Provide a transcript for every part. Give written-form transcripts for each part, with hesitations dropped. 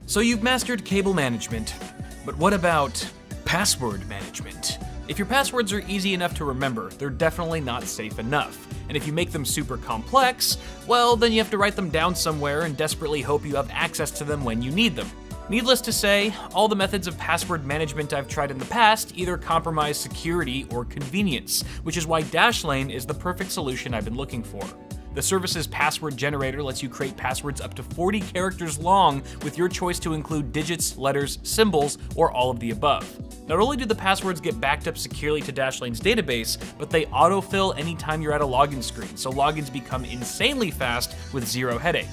So you've mastered cable management, but what about password management? If your passwords are easy enough to remember, they're definitely not safe enough. And if you make them super complex, well, then you have to write them down somewhere and desperately hope you have access to them when you need them. Needless to say, all the methods of password management I've tried in the past either compromise security or convenience, which is why Dashlane is the perfect solution I've been looking for. The service's password generator lets you create passwords up to 40 characters long with your choice to include digits, letters, symbols, or all of the above. Not only do the passwords get backed up securely to Dashlane's database, but they autofill anytime you're at a login screen, so logins become insanely fast with zero headache.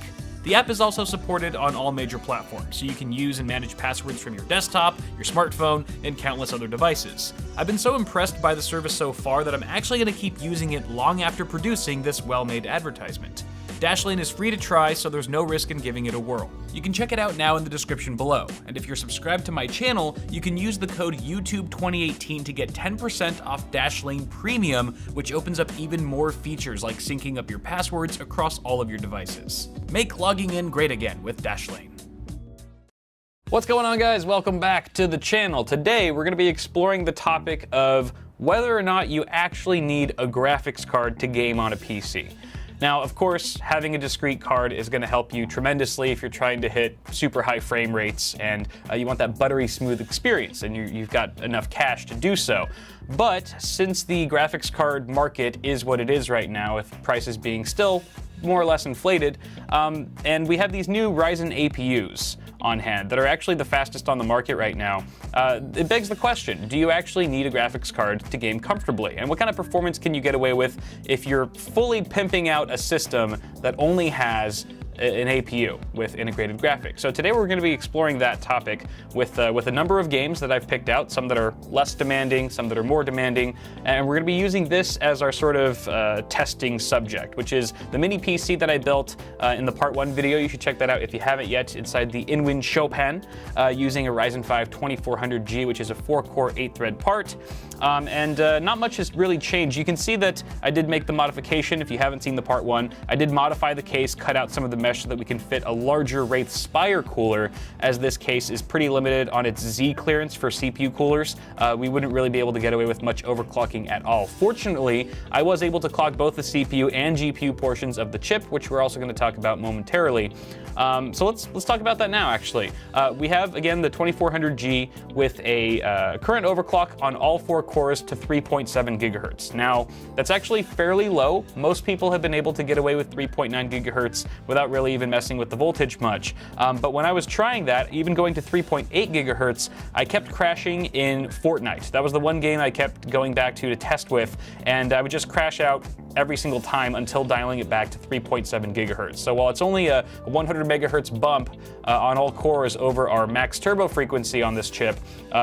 The app is also supported on all major platforms, so you can use and manage passwords from your desktop, your smartphone, and countless other devices. I've been so impressed by the service so far that I'm actually going to keep using it long after producing this well-made advertisement. Dashlane is free to try, so there's no risk in giving it a whirl. You can check it out now in the description below, and if you're subscribed to my channel, you can use the code YouTube2018 to get 10% off Dashlane Premium, which opens up even more features like syncing up your passwords across all of your devices. Make logging in great again with Dashlane. What's going on, guys? Welcome back to the channel. Today we're going to be exploring the topic of whether or not you actually need a graphics card to game on a PC. Now, of course, having a discrete card is going to help you tremendously if you're trying to hit super high frame rates and you want that buttery smooth experience, and you've got enough cash to do so. But since the graphics card market is what it is right now, with prices being still more or less inflated, and we have these new Ryzen APUs on hand that are actually the fastest on the market right now, it begs the question, do you actually need a graphics card to game comfortably? And what kind of performance can you get away with if you're fully pimping out a system that only has an APU with integrated graphics? So today we're going to be exploring that topic with a number of games that I've picked out, some that are less demanding, some that are more demanding, and we're going to be using this as our sort of testing subject, which is the mini PC that I built in the part 1 video. You should check that out if you haven't yet, inside the Inwin Chopin, using a Ryzen 5 2400G, which is a 4-core 8-thread part. Not much has really changed. You can see that I did make the modification. If you haven't seen the part 1, I did modify the case, cut out some of the mesh so that we can fit a larger Wraith Spire cooler, as this case is pretty limited on its Z clearance for CPU coolers. We wouldn't really be able to get away with much overclocking at all. Fortunately, I was able to clock both the CPU and GPU portions of the chip, which we're also going to talk about momentarily. So let's talk about that now, actually. We have, again, the 2400G with a current overclock on all 4 cores to 3.7 gigahertz. Now, that's actually fairly low. Most people have been able to get away with 3.9 gigahertz without really even messing with the voltage much. But when I was trying that, even going to 3.8 gigahertz, I kept crashing in Fortnite. That was the one game I kept going back to test with, and I would just crash out every single time until dialing it back to 3.7 gigahertz. So while it's only a 100 megahertz bump on all cores over our max turbo frequency on this chip,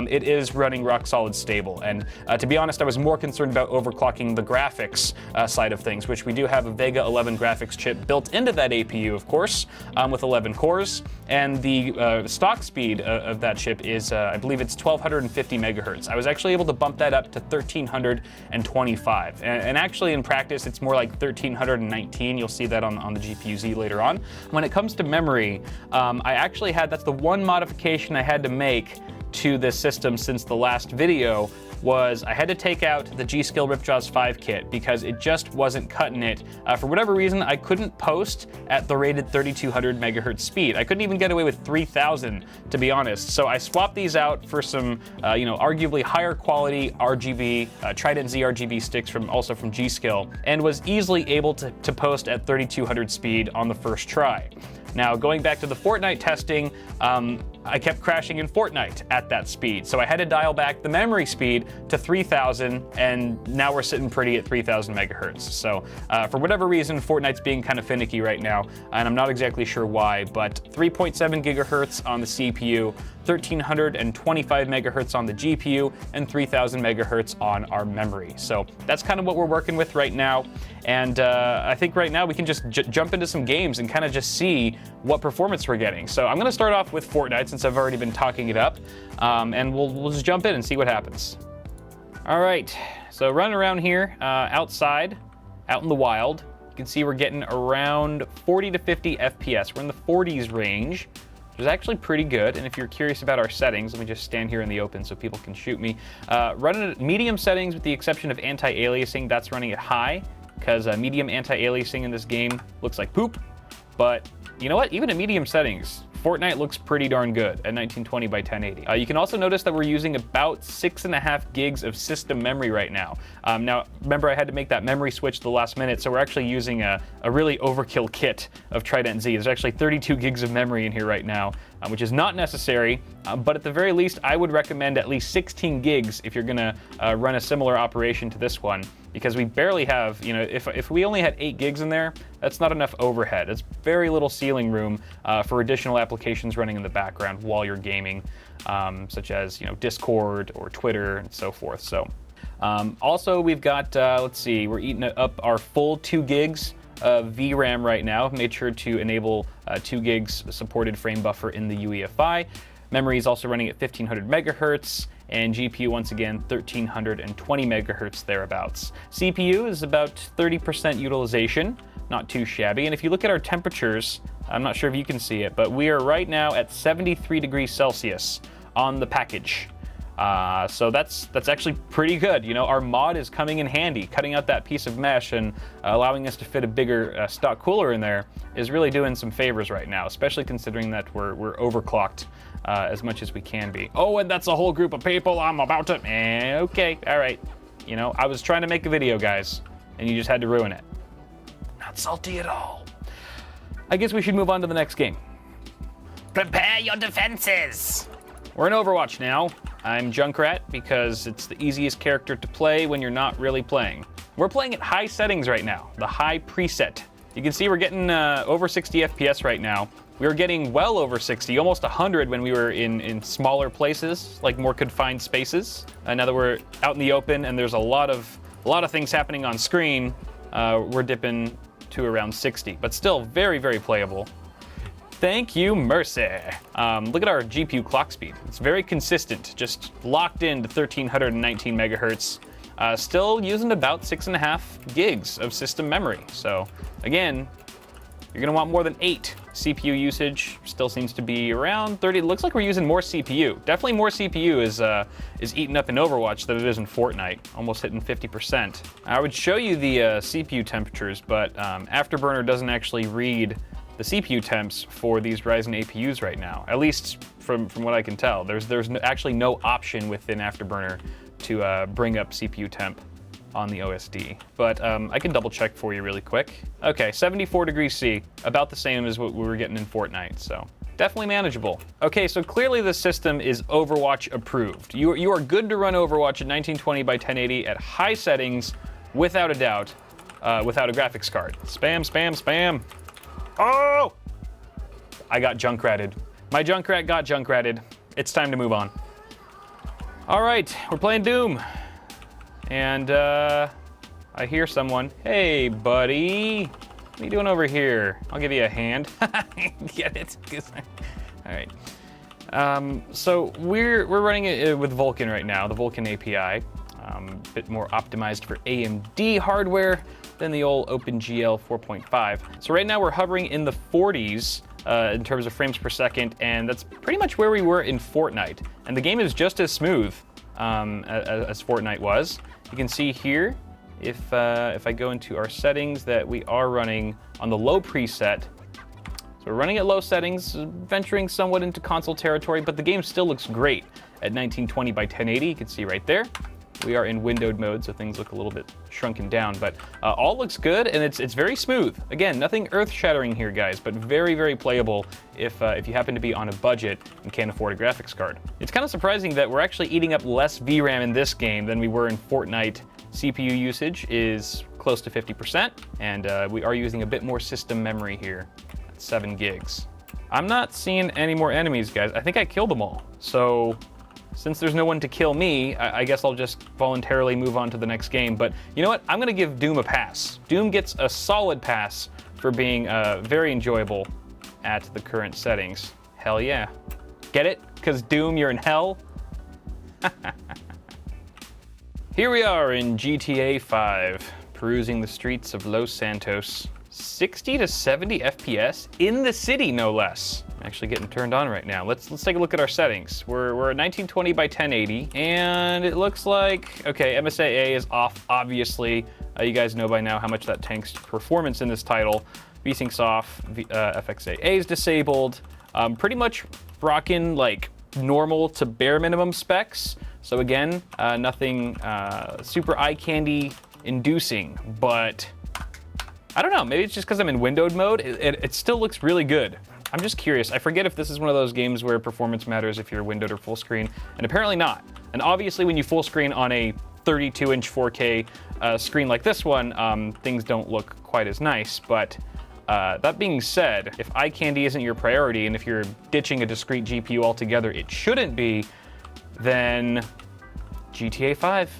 it is running rock solid stable. And to be honest, I was more concerned about overclocking the graphics side of things, which we do have a Vega 11 graphics chip built into that APU, of course, with 11 cores. And the stock speed of that chip is, I believe it's 1250 megahertz. I was actually able to bump that up to 1325. And actually in practice, it's more like 1319. You'll see that on the GPU-Z later on. When it comes to memory, I actually that's the one modification I had to make to this system since the last video, was I had to take out the G.Skill Ripjaws 5 kit because it just wasn't cutting it. For whatever reason, I couldn't post at the rated 3200 megahertz speed. I couldn't even get away with 3000, to be honest. So I swapped these out for some, arguably higher quality RGB, Trident Z RGB sticks also from G.Skill, and was easily able to post at 3200 speed on the first try. Now, going back to the Fortnite testing, I kept crashing in Fortnite at that speed. So I had to dial back the memory speed to 3000, and now we're sitting pretty at 3000 megahertz. So for whatever reason, Fortnite's being kind of finicky right now, and I'm not exactly sure why, but 3.7 gigahertz on the CPU, 1325 megahertz on the GPU, and 3000 megahertz on our memory. So that's kind of what we're working with right now. And I think right now we can just jump into some games and kind of just see what performance we're getting. So I'm going to start off with Fortnite since I've already been talking it up, and we'll just jump in and see what happens. All right, so running around here outside, out in the wild, you can see we're getting around 40 to 50 FPS. We're in the 40s range. which is actually pretty good. And if you're curious about our settings, let me just stand here in the open so people can shoot me. Running at medium settings with the exception of anti-aliasing, that's running at high, because medium anti-aliasing in this game looks like poop. But you know what? Even at medium settings, Fortnite looks pretty darn good at 1920 by 1080. You can also notice that we're using about 6.5 gigs of system memory right now. Now, remember I had to make that memory switch the last minute, so we're actually using a really overkill kit of Trident Z. There's actually 32 gigs of memory in here right now, which is not necessary, but at the very least, I would recommend at least 16 gigs if you're gonna run a similar operation to this one, because we barely have, you know, if we only had 8 gigs in there, that's not enough overhead. It's very little ceiling room for additional applications running in the background while you're gaming, such as, you know, Discord or Twitter and so forth. So also we've got, let's see, we're eating up our full 2 gigs of VRAM right now. I've made sure to enable 2 gigs supported frame buffer in the UEFI. Memory is also running at 1500 megahertz, and GPU once again 1320 megahertz thereabouts. CPU is about 30% utilization, not too shabby. And if you look at our temperatures, I'm not sure if you can see it, but we are right now at 73 degrees Celsius on the package. So that's actually pretty good. You know, our mod is coming in handy. Cutting out that piece of mesh and allowing us to fit a bigger stock cooler in there is really doing some favors right now, especially considering that we're overclocked as much as we can be. Oh, and that's a whole group of people. I'm about to, okay, all right. You know, I was trying to make a video, guys, and you just had to ruin it. Not salty at all. I guess we should move on to the next game. Prepare your defenses. We're in Overwatch now. I'm Junkrat because it's the easiest character to play when you're not really playing. We're playing at high settings right now, the high preset. You can see we're getting over 60 FPS right now. We were getting well over 60, almost 100 when we were in smaller places, like more confined spaces. Now that we're out in the open and there's a lot of things happening on screen, we're dipping to around 60, but still very, very playable. Thank you, Mercy. Look at our GPU clock speed. It's very consistent, just locked into 1319 megahertz. Still using about 6.5 gigs of system memory. So again, you're gonna want more than 8. CPU usage still seems to be around 30. It looks like we're using more CPU. Definitely more CPU is eaten up in Overwatch than it is in Fortnite, almost hitting 50%. I would show you the CPU temperatures, but Afterburner doesn't actually read the CPU temps for these Ryzen APUs right now, at least from what I can tell. There's actually no option within Afterburner to bring up CPU temp on the OSD, but I can double check for you really quick. Okay, 74 degrees C, about the same as what we were getting in Fortnite, so definitely manageable. Okay, so clearly the system is Overwatch approved. You are good to run Overwatch at 1920 by 1080 at high settings, without a doubt, without a graphics card. Spam, spam, spam. Oh! I got Junkratted. My Junkrat got Junkratted. It's time to move on. All right, we're playing Doom. And I hear someone. Hey, buddy. What are you doing over here? I'll give you a hand. Get it? All right. So we're running it with Vulkan right now, the Vulkan API. A bit more optimized for AMD hardware than the old OpenGL 4.5. So right now we're hovering in the 40s in terms of frames per second, and that's pretty much where we were in Fortnite. And the game is just as smooth as Fortnite was. You can see here, if I go into our settings, that we are running on the low preset. So we're running at low settings, venturing somewhat into console territory, but the game still looks great at 1920 by 1080. You can see right there. We are in windowed mode, so things look a little bit shrunken down, but all looks good, and it's very smooth. Again, nothing earth-shattering here, guys, but very, very playable if you happen to be on a budget and can't afford a graphics card. It's kind of surprising that we're actually eating up less VRAM in this game than we were in Fortnite. CPU usage is close to 50%, and we are using a bit more system memory here, at 7 gigs. I'm not seeing any more enemies, guys. I think I killed them all, so since there's no one to kill me, I guess I'll just voluntarily move on to the next game. But you know what? I'm gonna give Doom a pass. Doom gets a solid pass for being very enjoyable at the current settings. Hell yeah. Get it? Because Doom, you're in hell? Here we are in GTA 5, perusing the streets of Los Santos. 60 to 70 FPS in the city, no less. actually getting turned on right now. Let's take a look at our settings. We're at 1920 by 1080, and it looks like, okay, MSAA is off, obviously. You guys know by now how much that tanks performance in this title. VSync's off, FXAA is disabled. Pretty much rocking like normal to bare minimum specs. So again, nothing super eye candy inducing, but I don't know, maybe it's just because I'm in windowed mode. It still looks really good. I'm just curious. I forget if this is one of those games where performance matters if you're windowed or full screen, and apparently not. And obviously when you full screen on a 32-inch 4K screen like this one, things don't look quite as nice. But that being said, if eye candy isn't your priority, and if you're ditching a discrete GPU altogether, it shouldn't be, then GTA 5,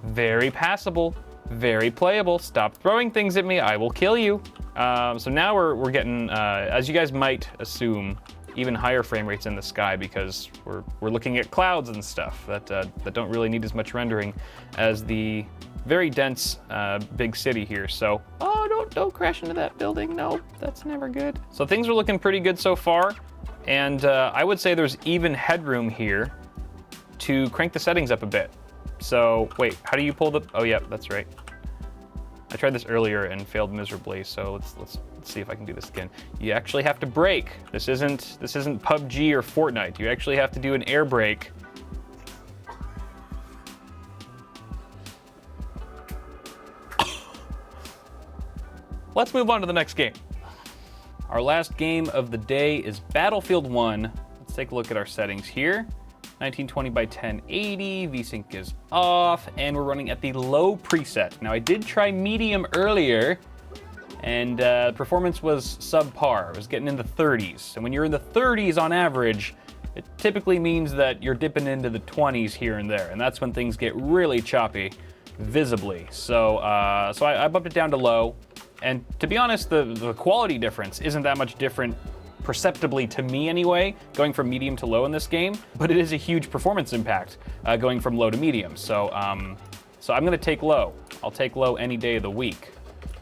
very passable, very playable. Stop throwing things at me, I will kill you. So now we're getting, as you guys might assume, even higher frame rates in the sky because we're looking at clouds and stuff that don't really need as much rendering as the very dense big city here. So, oh, don't crash into that building. No, that's never good. So things are looking pretty good so far, and I would say there's even headroom here to crank the settings up a bit. So wait, how do you pull the? Oh yeah, that's right. I tried this earlier and failed miserably, so let's see if I can do this again. You actually have to brake. This isn't PUBG or Fortnite. You actually have to do an air brake. Let's move on to the next game. Our last game of the day is Battlefield 1. Let's take a look at our settings here. 1920 by 1080, VSync is off, and we're running at the low preset. Now I did try medium earlier, and performance was subpar. It was getting in the 30s. And when you're in the 30s on average, it typically means that you're dipping into the 20s here and there, and that's when things get really choppy, visibly. So I bumped it down to low, and to be honest, the quality difference isn't that much different perceptibly to me anyway, going from medium to low in this game, but it is a huge performance impact going from low to medium. So I'm gonna take low. I'll take low any day of the week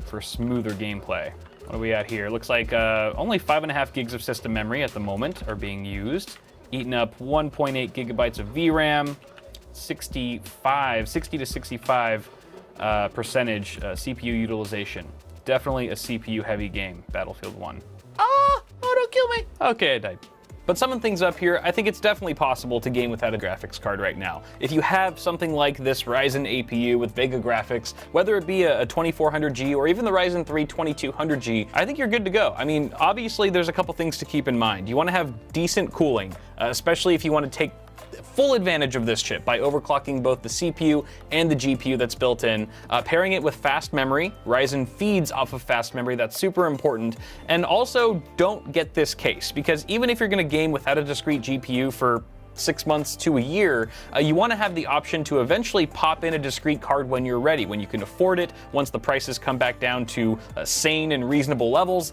for smoother gameplay. What are we at here? Looks like only 5.5 gigs of system memory at the moment are being used, eating up 1.8 gigabytes of VRAM, 60 to 65 percentage CPU utilization. Definitely a CPU heavy game, Battlefield 1. Oh, don't kill me. Okay, I died. But summing things up here, I think it's definitely possible to game without a graphics card right now. If you have something like this Ryzen APU with Vega graphics, whether it be a 2400G or even the Ryzen 3 2200G, I think you're good to go. I mean, obviously there's a couple things to keep in mind. You want to have decent cooling, especially if you want to take full advantage of this chip by overclocking both the CPU and the GPU that's built in, pairing it with fast memory. Ryzen feeds off of fast memory, that's super important. And also don't get this case, because even if you're gonna game without a discrete GPU for 6 months to a year, you want to have the option to eventually pop in a discrete card when you're ready, when you can afford it, once the prices come back down to sane and reasonable levels.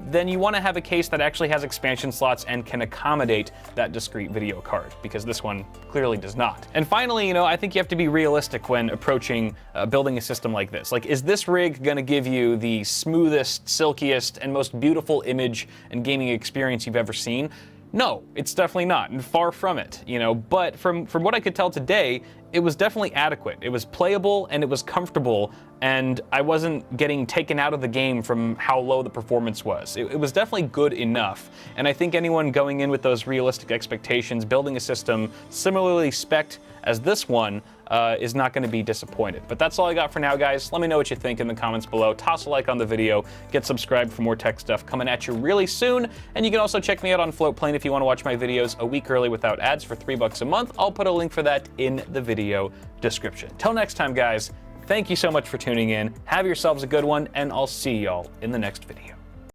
Then you want to have a case that actually has expansion slots and can accommodate that discrete video card, because this one clearly does not. And finally, I think you have to be realistic when approaching building a system like this. Like, is this rig going to give you the smoothest, silkiest, and most beautiful image and gaming experience you've ever seen? No, it's definitely not, and far from it, but from what I could tell today, it was definitely adequate. It was playable and it was comfortable, and I wasn't getting taken out of the game from how low the performance was. It was definitely good enough, and I think anyone going in with those realistic expectations, building a system similarly spec'd as this one, is not going to be disappointed. But that's all I got for now, guys. Let me know what you think in the comments below. Toss a like on the video. Get subscribed for more tech stuff coming at you really soon. And you can also check me out on Floatplane if you want to watch my videos a week early without ads for $3 a month. I'll put a link for that in the video description. Till next time, guys, thank you so much for tuning in. Have yourselves a good one, and I'll see y'all in the next video.